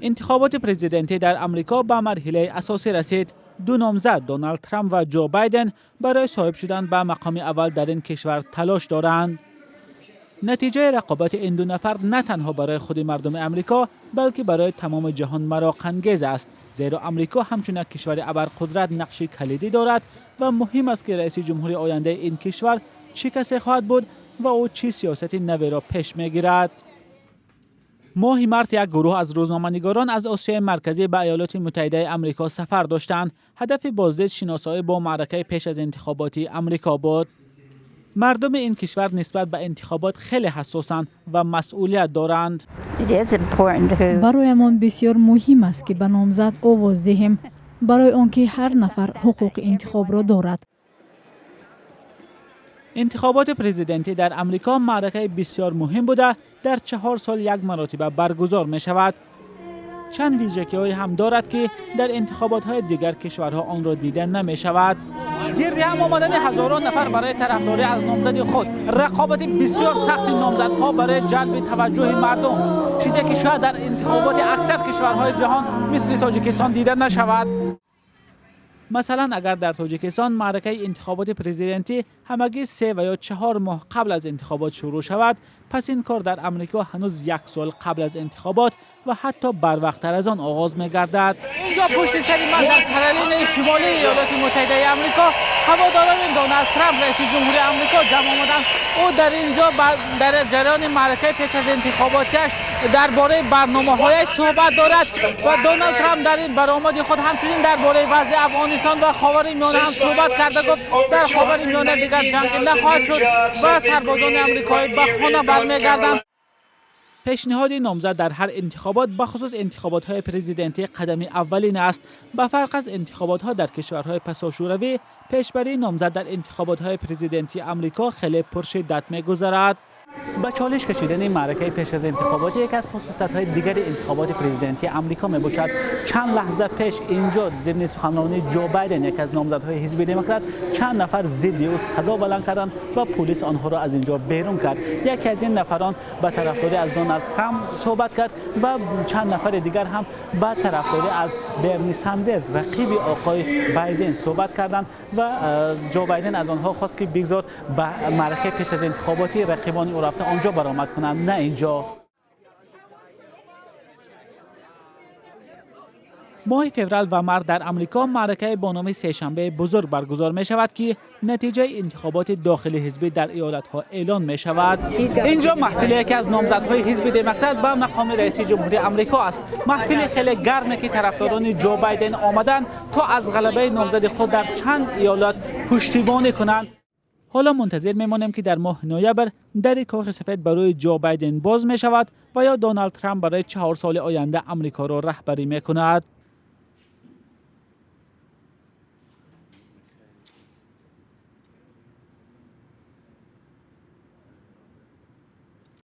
انتخابات پرزیدنتی در آمریکا به مرحله اساسی رسید. دو نامزد دونالد ترامپ و جو بایدن برای صاحب شدن به مقام اول در این کشور تلاش دارند. نتیجه رقابت این دو نفر نه تنها برای خود مردم آمریکا بلکه برای تمام جهان مراق‌انگیز است، زیرا آمریکا همچون کشور ابرقدرت نقشی کلیدی دارد و مهم است که رئیس جمهور آینده این کشور چه کسی خواهد بود و او چه سیاستی نوی را پیش میگیرد. ماه مارت یک گروه از روزنامه‌نگاران از آسیای مرکزی به ایالات متحده آمریکا سفر داشتند. هدف بازدید شناسایی با معرکه پیش از انتخابات آمریکا بود. مردم این کشور نسبت به انتخابات خیلی حساسند و مسئولیت دارند. برایمان بسیار مهم است که به نامزد آواز دهیم برای آنکه هر نفر حقوق انتخاب را دارد. انتخابات پرزیدنتی در آمریکا معرکه بسیار مهم بوده، در 4 سال یک مرتبه برگزار می شود. چند ویژگی‌های هم دارد که در انتخابات‌های دیگر کشورها آن را دیده نمی شود. گرد هم آمدن هزاران نفر برای طرفداری از نامزد خود، رقابت بسیار سخت نامزدها برای جلب توجه مردم، چیزی که شاید در انتخابات اکثر کشورهای جهان مثل تاجیکستان دیده نشود. مثلا اگر در تاجیکستان معرکه انتخابات پرزیدنتی همگی 3 و یا 4 ماه قبل از انتخابات شروع شود، پس این کار در آمریکا هنوز 1 سال قبل از انتخابات و حتی بروقت‌تر از آن آغاز می‌گردد. اینجا پشت سر من در کارولین شمالی ایالات متحده آمریکا هواداران دونالد ترامپ رئیس جمهور آمریکا جمع آمدند. او در اینجا در جریان معرکه پیش از انتخاباتش درباره برنامه‌هایش صحبت دارد و دونالد ترامپ در این برآمد خود همچنین درباره وضع افغانستان و خاورمیانه هم صحبت کرده. گفت در خاورمیانه دیگر جنگ نخواهد شد و سربازان آمریکایی به خانه برمیگردند. پیشنهاد نامزد در هر انتخابات بخصوص انتخابات‌های پرزیدنتی قدم اولین است. به فرق از انتخابات‌ها در کشورهای پساشوروی، پیشبری نامزد در انتخابات‌های پرزیدنتی آمریکا خیلی پرشدت می‌گذرد. با چالش کشیدن معرکه پیش از انتخابات یک از خصوصیت‌های دیگر انتخابات پرزیدنتی آمریکا می‌باشد. چند لحظه پیش اینجا ضمن سخنرانی جو بایدن، یک از نامزدهای حزب دموکرات، چند نفر ضد او صدا بلند کردند و پلیس آنها را از اینجا بیرون کرد. یکی از این نفران با طرفداری از دونالد ترامپ صحبت کرد و چند نفر دیگر هم با طرفداری از برنی ساندرز رقیب آقای بایدن صحبت کردند و جو بایدن از آنها خواست که بگذار به معرکه پیش از انتخاباتی رقیبان او رفته آنجا برآمد کنند، نه اینجا. ماه فوریه و مارس در آمریکا معرکه با نام سه‌شنبه بزرگ برگزار می شود که نتیجه انتخابات داخلی حزبی در ایالت‌ها اعلان می شود. اینجا محفل یکی از نامزدهای حزب دموکرات به مقام رئیس جمهوری آمریکا است. محفل خیلی گرمه که طرفداران جو بایدن آمدند تا از غلبه نامزد خود در چند ایالت پشتیبانی کنند. حالا منتظر میمانیم که در ماه نوامبر در کاخ سفید برای جو بایدن باز می شود و یا دونالد ترامپ برای 4 سال آینده آمریکا را رهبری می کند.